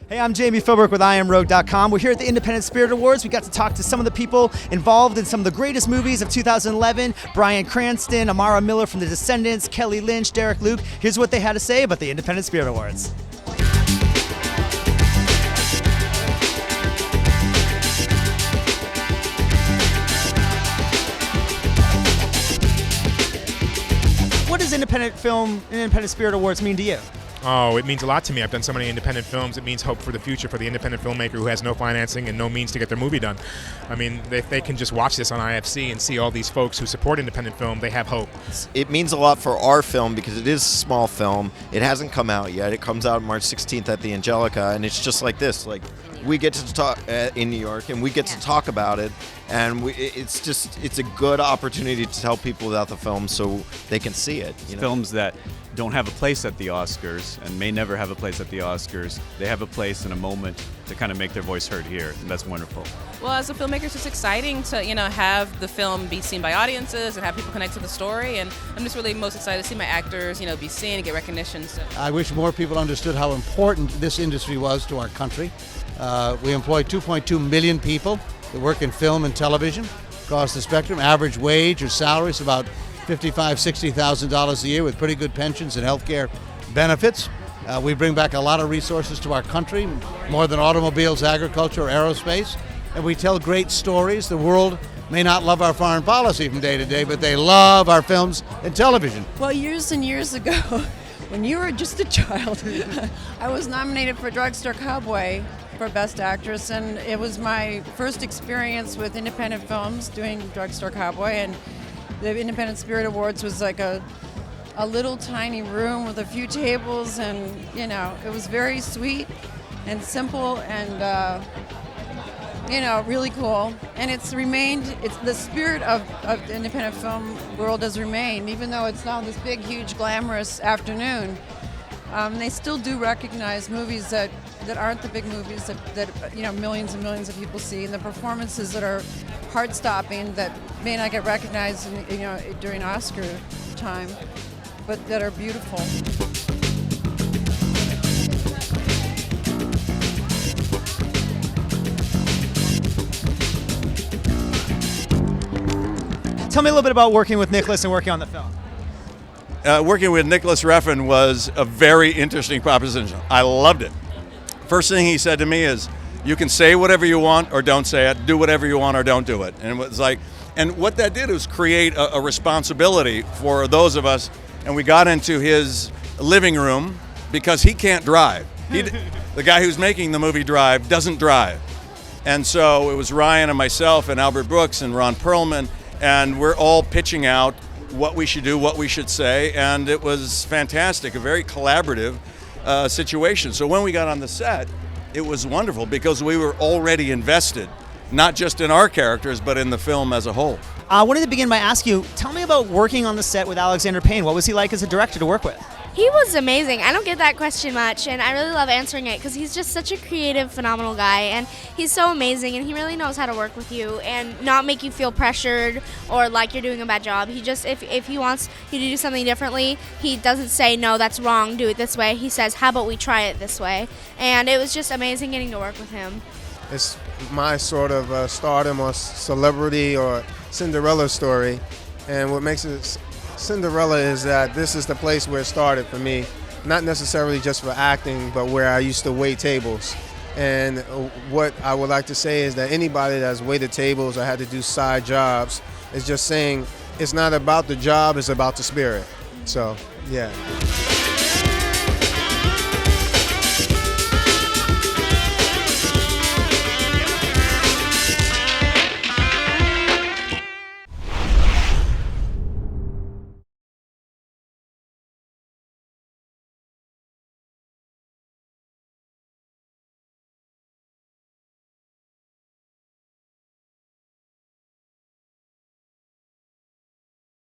Hey, I'm Jamie Philbrick with IamRogue.com. We're here at the Independent Spirit Awards. We got to talk to some of the people involved in some of the greatest movies of 2011. Bryan Cranston, Amara Miller from The Descendants, Kelly Lynch, Derek Luke. Here's what they had to say about the Independent Spirit Awards. What does Independent Spirit Awards mean to you? Oh, it means a lot to me. I've done so many independent films. It means hope for the future for the independent filmmaker who has no financing and no means to get their movie done. I mean, if they can just watch this on IFC and see all these folks who support independent film, they have hope. It means a lot for our film because it is a small film. It hasn't come out yet. It comes out March 16th at the Angelica, and it's just like this. Like, we get to talk in New York, and we get to talk about it, and it's a good opportunity to tell people about the film so they can see it. You know? Films that don't have a place at the Oscars and may never have a place at the Oscars, they have a place and a moment to kind of make their voice heard here, and that's wonderful. Well, as a filmmaker, it's just exciting to have the film be seen by audiences and have people connect to the story, and I'm just really most excited to see my actors be seen and get recognition. So. I wish more people understood how important this industry was to our country. We employ 2.2 million people that work in film and television across the spectrum. Average wage or salary is about $55,000, $60,000 a year with pretty good pensions and health care benefits. We bring back a lot of resources to our country, more than automobiles, agriculture, or aerospace. And we tell great stories. The world may not love our foreign policy from day to day, but they love our films and television. Well, years and years ago, when you were just a child, I was nominated for Drugstore Cowboy for Best Actress, and it was my first experience with independent films doing Drugstore Cowboy, and the Independent Spirit Awards was like a little tiny room with a few tables, and it was very sweet and simple and really cool. And it's the spirit of the independent film world has remained, even though it's now this big, huge, glamorous afternoon. They still do recognize movies that aren't the big movies that millions and millions of people see, and the performances that are heart-stopping that may not get recognized during Oscar time, but that are beautiful. Tell me a little bit about working with Nicholas and working on the film. Working with Nicholas Refn was a very interesting proposition. I loved it. First thing he said to me is, you can say whatever you want or don't say it, do whatever you want or don't do it. And it was like, and what that did was create a responsibility for those of us, and we got into his living room because he can't drive. The guy who's making the movie Drive doesn't drive. And so it was Ryan and myself and Albert Brooks and Ron Perlman, and we're all pitching out what we should do, what we should say, and it was fantastic, a very collaborative situation. So when we got on the set, it was wonderful because we were already invested, not just in our characters, but in the film as a whole. I wanted to begin by asking you, tell me about working on the set with Alexander Payne. What was he like as a director to work with? He was amazing. I don't get that question much, and I really love answering it because he's just such a creative, phenomenal guy, and he's so amazing, and he really knows how to work with you and not make you feel pressured or like you're doing a bad job. He just, if he wants you to do something differently, he doesn't say, no, that's wrong, do it this way. He says, how about we try it this way? And it was just amazing getting to work with him. It's my sort of stardom or celebrity or Cinderella story, and what makes it Cinderella is that this is the place where it started for me, not necessarily just for acting, but where I used to wait tables. And what I would like to say is that anybody that's waited tables or had to do side jobs is just saying it's not about the job, it's about the spirit. So, yeah.